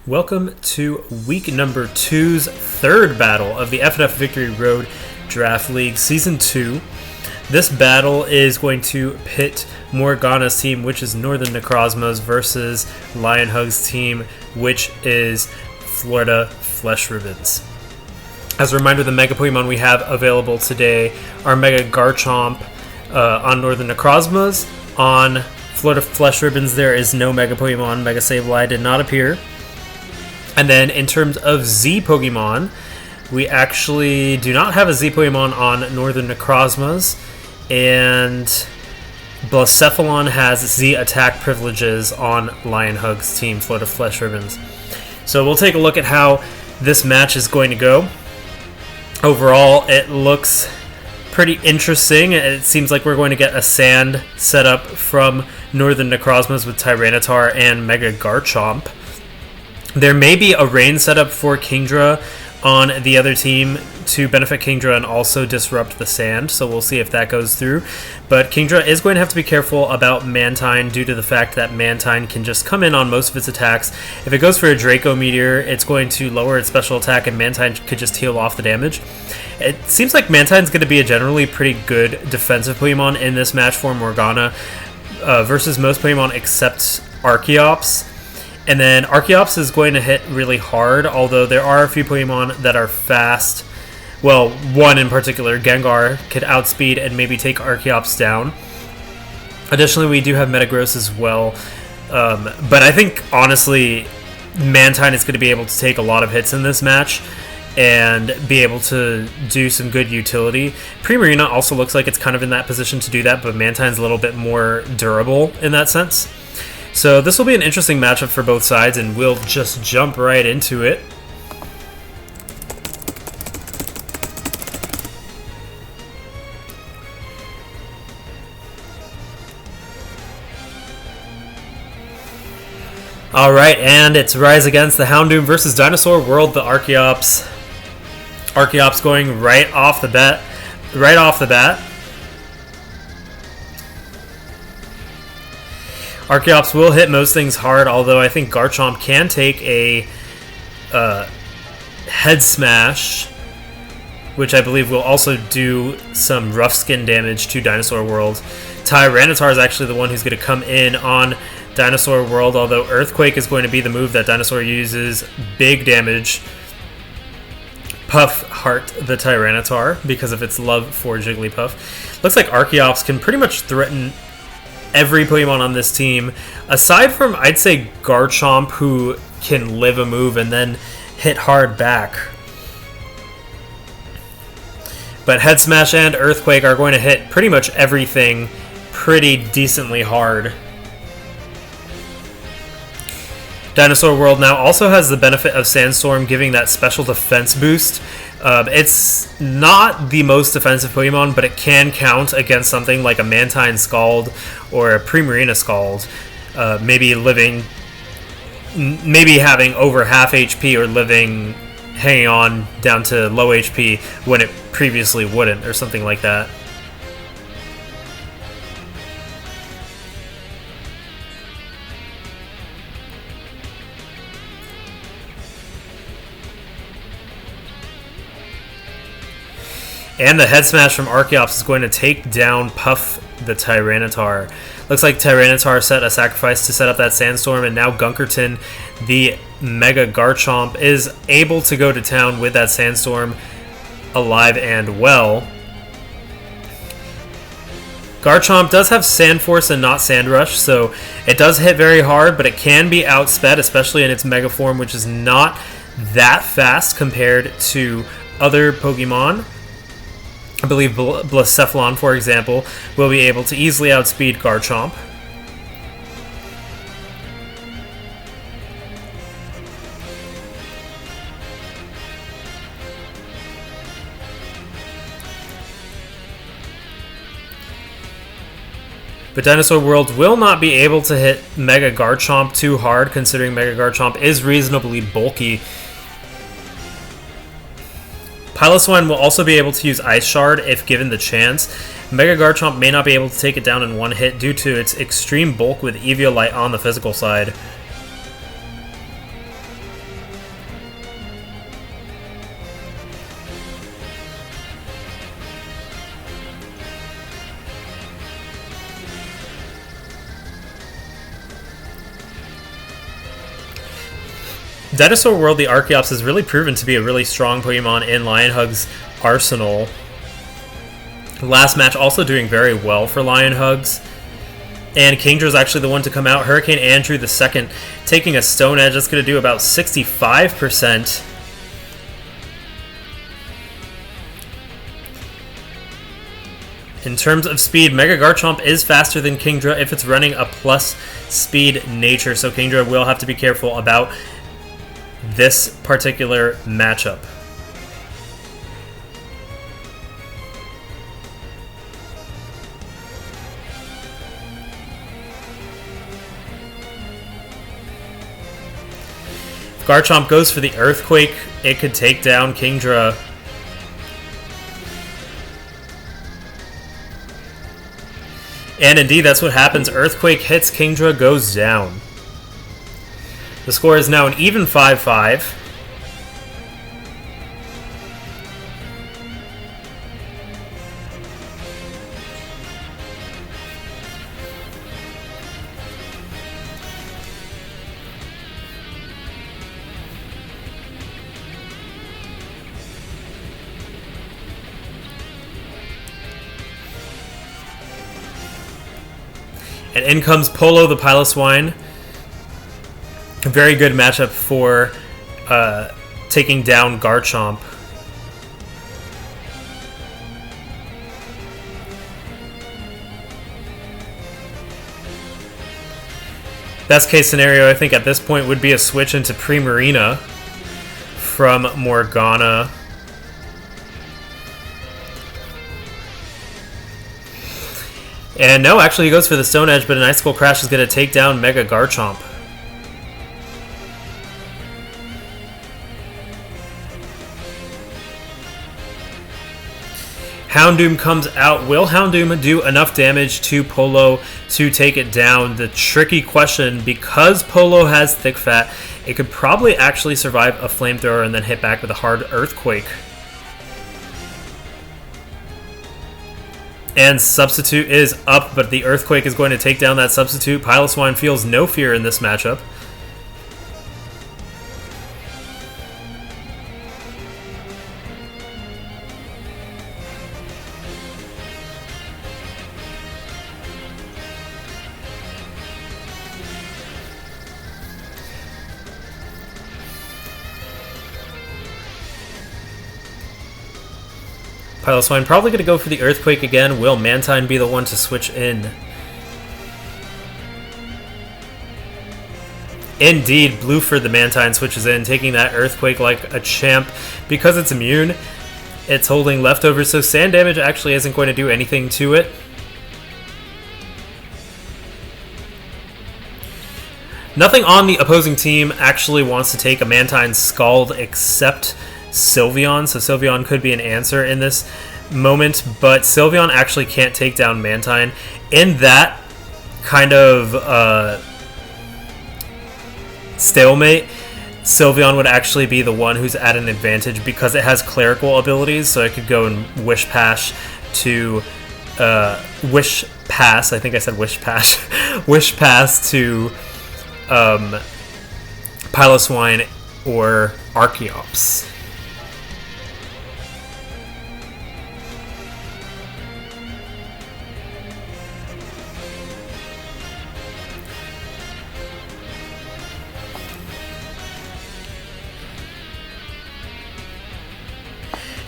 Welcome to week number 2's third battle of the FnF Victory Road Draft League Season 2. This battle is going to pit Morgana's team, which is Northern Necrozmas, versus Lionhug's team, which is Florida Flesh Ribbons. As a reminder, the Mega Pokemon we have available today are Mega Garchomp on Northern Necrozmas. On Florida Flesh Ribbons, there is no Mega Pokemon. Mega Sableye did not appear. And then in terms of Z Pokemon, we actually do not have a Z Pokemon on Northern Necrozmas, and Blacephalon has Z attack privileges on Lionhug's team, Florida Flesh Ribbons. So we'll take a look at how this match is going to go. Overall, it looks pretty interesting. It seems like we're going to get a sand setup from Northern Necrozmas with Tyranitar and Mega Garchomp. There may be a rain setup for Kingdra on the other team to benefit Kingdra and also disrupt the sand, so we'll see if that goes through. But Kingdra is going to have to be careful about Mantine due to the fact that Mantine can just come in on most of its attacks. If it goes for a Draco Meteor, it's going to lower its special attack and Mantine could just heal off the damage. It seems like Mantine's going to be a generally pretty good defensive Pokemon in this match for Morgana versus most Pokemon except Archeops. And then Archeops is going to hit really hard, although there are a few Pokemon that are fast. Well, one in particular, Gengar, could outspeed and maybe take Archeops down. Additionally, we do have Metagross as well. But I think, honestly, Mantine is going to be able to take a lot of hits in this match and be able to do some good utility. Primarina also looks like it's kind of in that position to do that, but Mantine's a little bit more durable in that sense. So this will be an interesting matchup for both sides, and we'll just jump right into it. Alright, and it's Rise Against the Houndoom versus Dinosaur World, the Archeops. Archeops going right off the bat. Archeops will hit most things hard, although I think Garchomp can take a Head Smash, which I believe will also do some rough skin damage to Dinosaur World. Tyranitar is actually the one who's going to come in on Dinosaur World, although Earthquake is going to be the move that Dinosaur uses. Big damage. Puff Heart the Tyranitar because of its love for Jigglypuff. Looks like Archeops can pretty much threaten every Pokemon on this team, aside from, I'd say, Garchomp, who can live a move and then hit hard back. But Head Smash and Earthquake are going to hit pretty much everything pretty decently hard. Dinosaur World now also has the benefit of Sandstorm giving that special defense boost. It's not the most defensive Pokemon, but it can count against something like a Mantine Scald or a Primarina Scald. Maybe having over half HP or hanging on down to low HP when it previously wouldn't, or something like that. And the Head Smash from Archeops is going to take down Puff the Tyranitar. Looks like Tyranitar set a sacrifice to set up that Sandstorm, and now Gunkerton, the Mega Garchomp, is able to go to town with that Sandstorm alive and well. Garchomp does have Sand Force and not Sand Rush, so it does hit very hard, but it can be outsped, especially in its Mega form, which is not that fast compared to other Pokemon. I believe Blacephalon, for example, will be able to easily outspeed Garchomp. But Dinosaur World will not be able to hit Mega Garchomp too hard, considering Mega Garchomp is reasonably bulky. Piloswine will also be able to use Ice Shard if given the chance. Mega Garchomp may not be able to take it down in one hit due to its extreme bulk with Eviolite on the physical side. Dinosaur World, the Archeops has really proven to be a really strong Pokemon in Lionhug's arsenal. Last match also doing very well for Lionhugs. And Kingdra's actually the one to come out. Hurricane Andrew the second, taking a Stone Edge. That's going to do about 65%. In terms of speed, Mega Garchomp is faster than Kingdra if it's running a plus speed nature, so Kingdra will have to be careful about this particular matchup. If Garchomp goes for the Earthquake, it could take down Kingdra. And indeed, that's what happens. Earthquake hits, Kingdra goes down. The score is now an even 5-5. And in comes Polo the Piloswine. A very good matchup for taking down Garchomp. Best case scenario, I think, at this point would be a switch into Primarina from Morgana. And no, actually he goes for the Stone Edge, but an Icicle Crash is going to take down Mega Garchomp. Houndoom comes out. Will Houndoom do enough damage to Polo to take it down? The tricky question, because Polo has Thick Fat, it could probably actually survive a Flamethrower and then hit back with a hard Earthquake. And Substitute is up, but the Earthquake is going to take down that Substitute. Piloswine feels no fear in this matchup. Piloswine probably going to go for the Earthquake again. Will Mantine be the one to switch in? Indeed, Blueford the Mantine switches in, taking that Earthquake like a champ. Because it's immune, it's holding leftovers, so Sand Damage actually isn't going to do anything to it. Nothing on the opposing team actually wants to take a Mantine Scald except Sylveon, so Sylveon could be an answer in this moment, but Sylveon actually can't take down Mantine. In that kind of stalemate, Sylveon would actually be the one who's at an advantage because it has clerical abilities, so it could go and Wish Pass to Wish Pass, I think I said Wish Pass, Wish Pass to Piloswine or Archeops.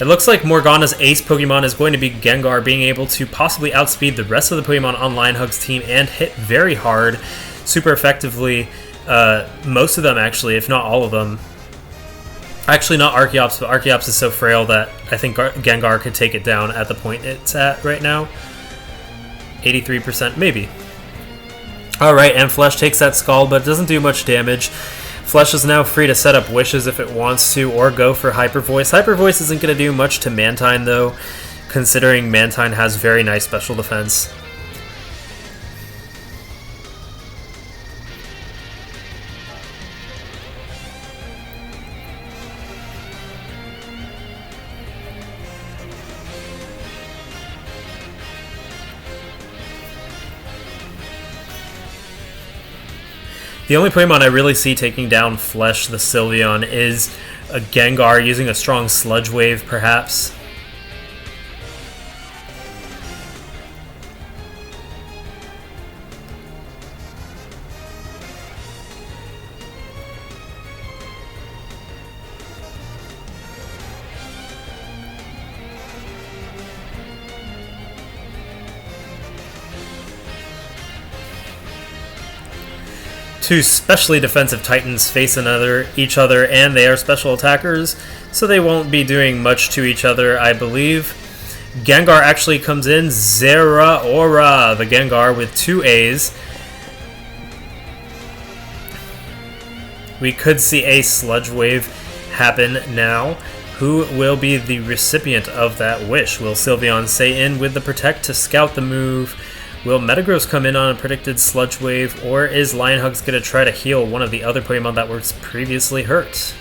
It looks like Morgana's ace Pokemon is going to be Gengar, being able to possibly outspeed the rest of the Pokemon on Lionhug's team and hit very hard, super effectively. Most of them, actually, if not all of them. Actually, not Archeops, but Archeops is so frail that I think Gengar could take it down at the point it's at right now. 83%, maybe. Alright, and Flesh takes that Scald, but it doesn't do much damage. Flesh is now free to set up Wishes if it wants to, or go for Hyper Voice. Hyper Voice isn't going to do much to Mantine, though, considering Mantine has very nice special defense. The only Pokemon I really see taking down Flesh the Sylveon is a Gengar using a strong Sludge Wave, perhaps. Two specially defensive Titans face each other, and they are special attackers, so they won't be doing much to each other, I believe. Gengar actually comes in. Zeraora, the Gengar with 2 A's. We could see a Sludge Wave happen now. Who will be the recipient of that wish? Will Sylveon stay in with the Protect to scout the move? Will Metagross come in on a predicted Sludge Wave, or is Lionhugs going to try to heal one of the other Pokemon that was previously hurt?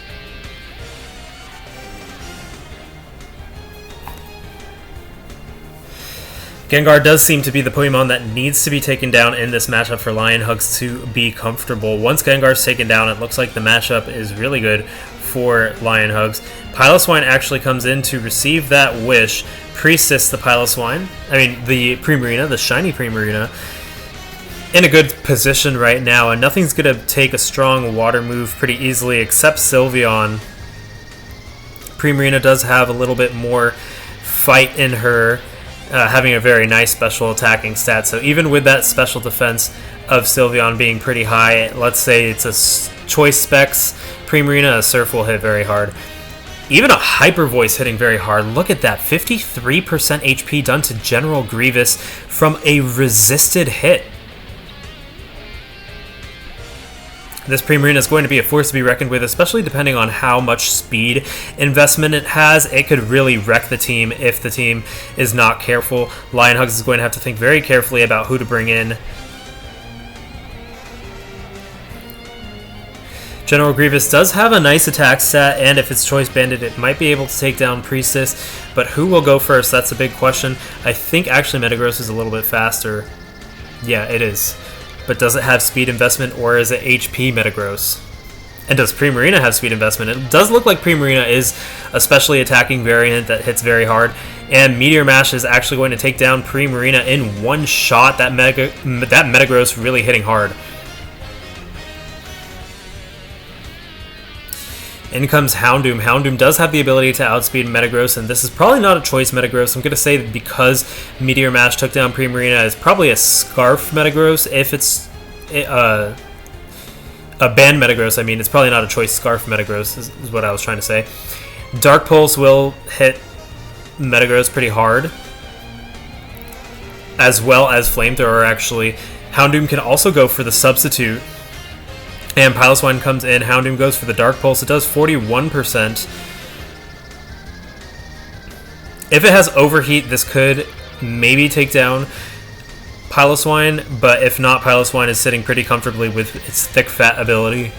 Gengar does seem to be the Pokemon that needs to be taken down in this matchup for Lionhugs to be comfortable. Once Gengar's taken down, it looks like the matchup is really good for Lionhugs. Piloswine actually comes in to receive that wish. Priestess the Piloswine, the Primarina, the shiny Primarina, in a good position right now, and nothing's going to take a strong water move pretty easily except Sylveon. Primarina does have a little bit more fight in her, having a very nice special attacking stat, so even with that special defense of Sylveon being pretty high, let's say it's a choice specs Primarina, a Surf will hit very hard. Even a Hyper Voice hitting very hard. Look at that, 53% HP done to General Grievous from a resisted hit. This Primarina is going to be a force to be reckoned with, especially depending on how much speed investment it has. It could really wreck the team if the team is not careful. Lionhugs is going to have to think very carefully about who to bring in. General Grievous does have a nice attack stat, and if it's Choice Banded, it might be able to take down Priestess, but who will go first? That's a big question. I think actually Metagross is a little bit faster. Yeah, it is. But does it have speed investment, or is it HP Metagross? And does Primarina have speed investment? It does look like Primarina is a specially attacking variant that hits very hard, and Meteor Mash is actually going to take down Primarina in one shot. That Metagross really hitting hard. In comes Houndoom. Houndoom does have the ability to outspeed Metagross, and this is probably not a choice Metagross. I'm going to say that because Meteor Mash took down Primarina, it's probably a Scarf Metagross. If it's a Band Metagross, it's probably not a choice Scarf Metagross, is what I was trying to say. Dark Pulse will hit Metagross pretty hard, as well as Flamethrower, actually. Houndoom can also go for the Substitute. And Piloswine comes in. Houndoom goes for the Dark Pulse. It does 41%. If it has Overheat, this could maybe take down Piloswine, but if not, Piloswine is sitting pretty comfortably with its Thick Fat ability.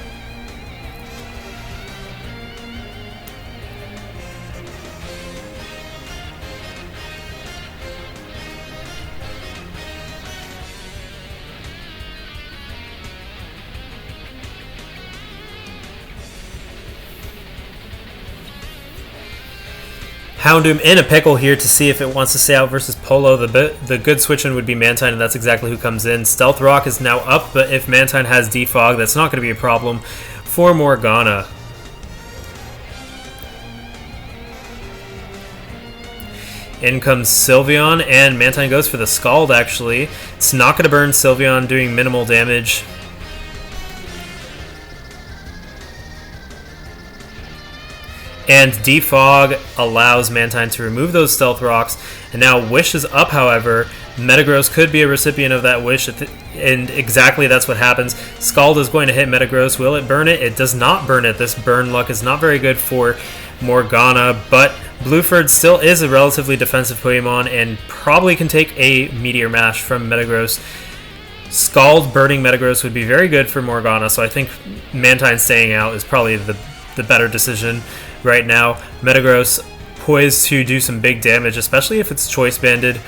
Houndoom in a pickle here to see if it wants to stay out versus Polo. The good switch-in would be Mantine, and that's exactly who comes in. Stealth Rock is now up, but if Mantine has Defog, that's not going to be a problem for Morgana. In comes Sylveon, and Mantine goes for the Scald, actually. It's not going to burn Sylveon, doing minimal damage. And Defog allows Mantine to remove those Stealth Rocks. And now Wish is up, however. Metagross could be a recipient of that Wish, and exactly that's what happens. Scald is going to hit Metagross. Will it burn it? It does not burn it. This burn luck is not very good for Morgana, but Blueford still is a relatively defensive Pokemon and probably can take a Meteor Mash from Metagross. Scald burning Metagross would be very good for Morgana, so I think Mantine staying out is probably the better decision right now. Metagross poised to do some big damage, especially if it's choice banded.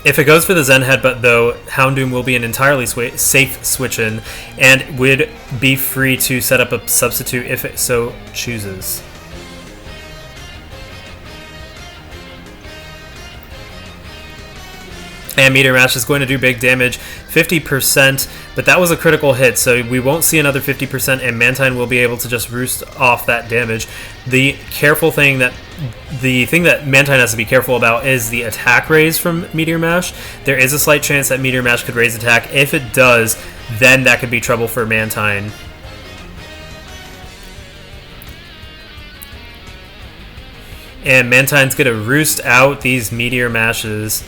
If it goes for the Zen Headbutt, though, Houndoom will be an entirely safe switch-in and would be free to set up a substitute if it so chooses. And Meteor Mash is going to do big damage, 50%, but that was a critical hit, so we won't see another 50%, and Mantine will be able to just roost off that damage. The thing that Mantine has to be careful about is the attack raise from Meteor Mash. There is a slight chance that Meteor Mash could raise attack. If it does, then that could be trouble for Mantine. And Mantine's going to roost out these Meteor Mashes.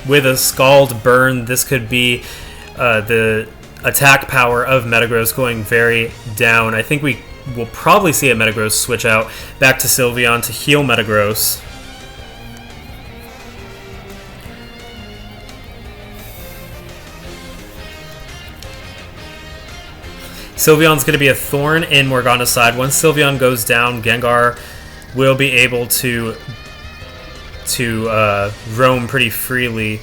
With a Scald Burn, this could be the attack power of Metagross going very down. I think we will probably see a Metagross switch out back to Sylveon to heal Metagross. Sylveon's going to be a thorn in Morgana's side. Once Sylveon goes down, Gengar will be able to roam pretty freely.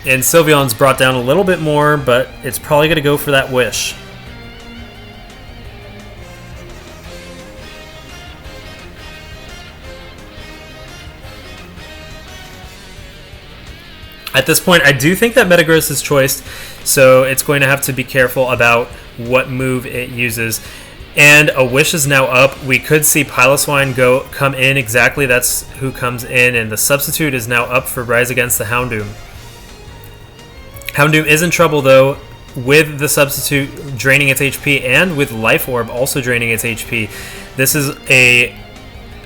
And Sylveon's brought down a little bit more, but it's probably going to go for that Wish. At this point, I do think that Metagross is choiced, so it's going to have to be careful about what move it uses. And a Wish is now up. We could see Piloswine come in exactly. That's who comes in, and the substitute is now up for Rise Against the Houndoom. Houndoom is in trouble, though, with the substitute draining its HP and with Life Orb also draining its HP. This is a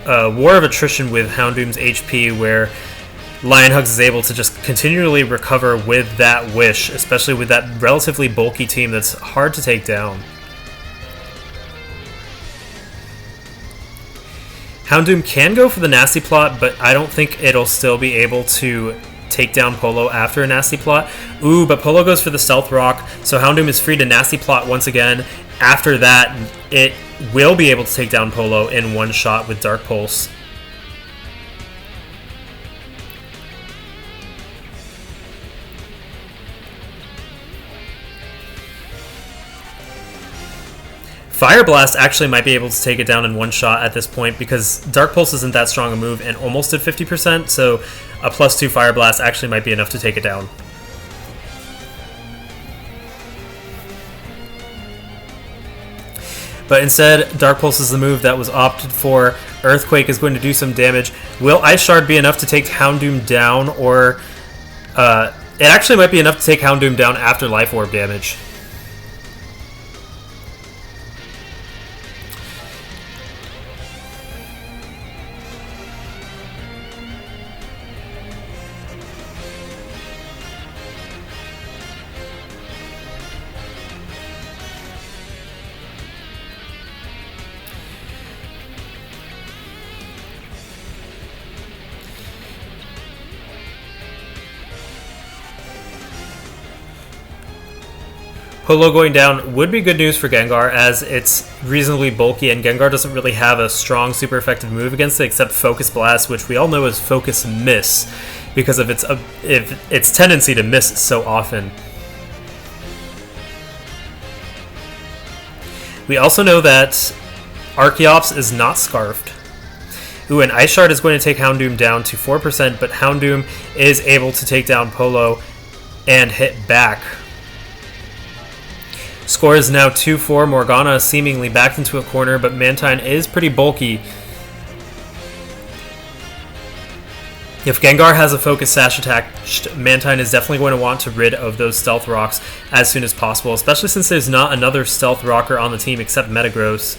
war of attrition with Houndoom's HP, where Lionhugs is able to just continually recover with that Wish, especially with that relatively bulky team that's hard to take down. Houndoom can go for the Nasty Plot, but I don't think it'll still be able to take down Polo after a Nasty Plot. Ooh, but Polo goes for the Stealth Rock, so Houndoom is free to Nasty Plot once again. After that, it will be able to take down Polo in one shot with Dark Pulse. Fire Blast actually might be able to take it down in one shot at this point because Dark Pulse isn't that strong a move and almost at 50%, so a +2 Fire Blast actually might be enough to take it down. But instead, Dark Pulse is the move that was opted for. Earthquake is going to do some damage. Will Ice Shard be enough to take Houndoom down, or it actually might be enough to take Houndoom down after Life Orb damage. Polo going down would be good news for Gengar, as it's reasonably bulky and Gengar doesn't really have a strong, super effective move against it except Focus Blast, which we all know is Focus Miss because of its tendency to miss so often. We also know that Archeops is not Scarfed. Ooh, and Ice Shard is going to take Houndoom down to 4%, but Houndoom is able to take down Polo and hit back. Score is now 2-4. Morgana is seemingly backed into a corner, but Mantine is pretty bulky. If Gengar has a Focus Sash attached, Mantine is definitely going to want to rid of those Stealth Rocks as soon as possible, especially since there's not another Stealth Rocker on the team except Metagross.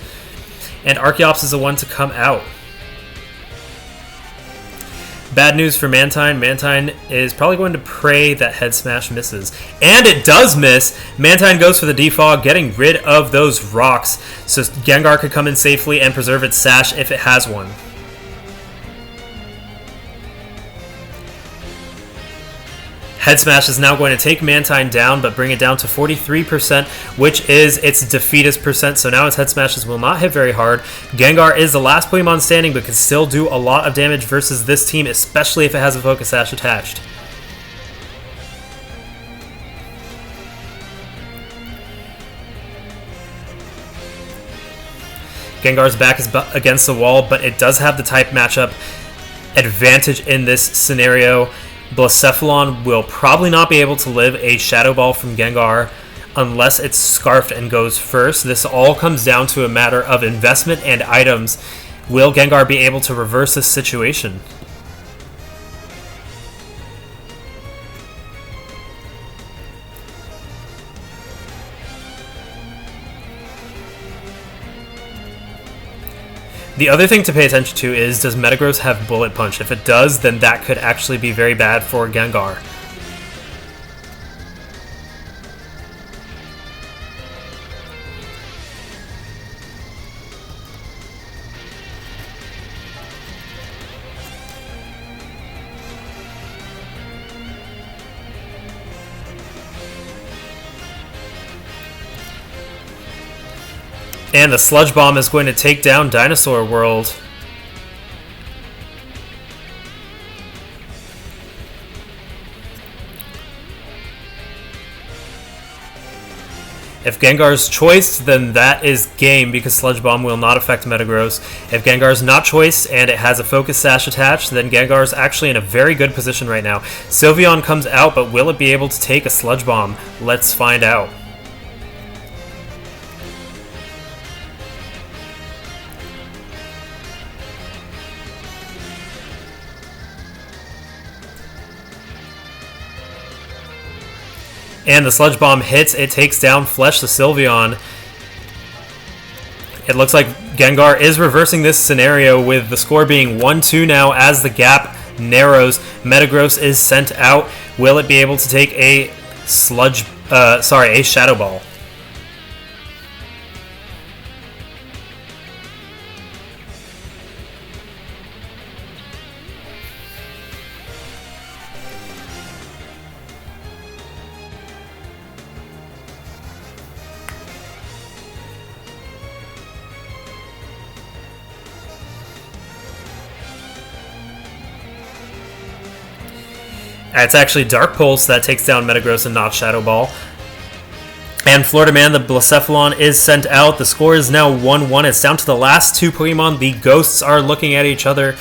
And Archeops is the one to come out. Bad news for Mantine. Mantine is probably going to pray that Head Smash misses. And it does miss! Mantine goes for the Defog, getting rid of those rocks, so Gengar could come in safely and preserve its Sash if it has one. Head Smash is now going to take Mantine down, but bring it down to 43%, which is its defeatist percent, so now its Head Smashes will not hit very hard. Gengar is the last Pokemon standing, but can still do a lot of damage versus this team, especially if it has a Focus Sash attached. Gengar's back is against the wall, but it does have the type matchup advantage in this scenario. Blacephalon will probably not be able to live a Shadow Ball from Gengar unless it's Scarfed and goes first. This all comes down to a matter of investment and items. Will Gengar be able to reverse this situation? The other thing to pay attention to is, does Metagross have Bullet Punch? If it does, then that could actually be very bad for Gengar. And the Sludge Bomb is going to take down Dinosaur World. If Gengar's choiced, then that is game, because Sludge Bomb will not affect Metagross. If Gengar's not choiced and it has a Focus Sash attached, then Gengar's actually in a very good position right now. Sylveon comes out, but will it be able to take a Sludge Bomb? Let's find out. And the Sludge Bomb hits. It takes down Flesh the Sylveon. It looks like Gengar is reversing this scenario, with the score being 1-2 now as the gap narrows. Metagross is sent out. Will it be able to take a a Shadow Ball? It's actually Dark Pulse that takes down Metagross and not Shadow Ball. And Florida Man, the Blacephalon, is sent out. The score is now 1-1. It's down to the last two Pokemon. The Ghosts are looking at each other,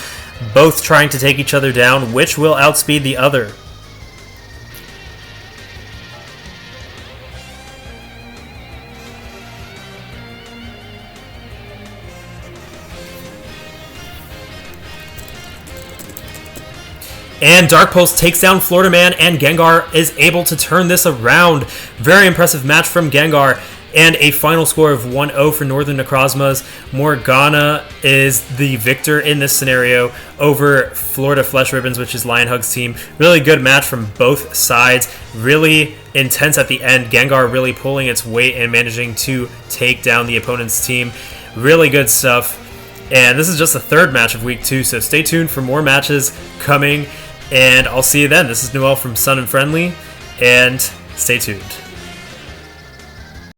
both trying to take each other down. Which will outspeed the other? And Dark Pulse takes down Florida Man, and Gengar is able to turn this around. Very impressive match from Gengar. And a final score of 1-0 for Northern Necrozmas. Morgana is the victor in this scenario over Florida Flesh Ribbons, which is Lionhug's team. Really good match from both sides. Really intense at the end. Gengar really pulling its weight and managing to take down the opponent's team. Really good stuff. And this is just the third match of Week 2, so stay tuned for more matches coming. And I'll see you then. This is Noel from Sun and Friendly, and stay tuned.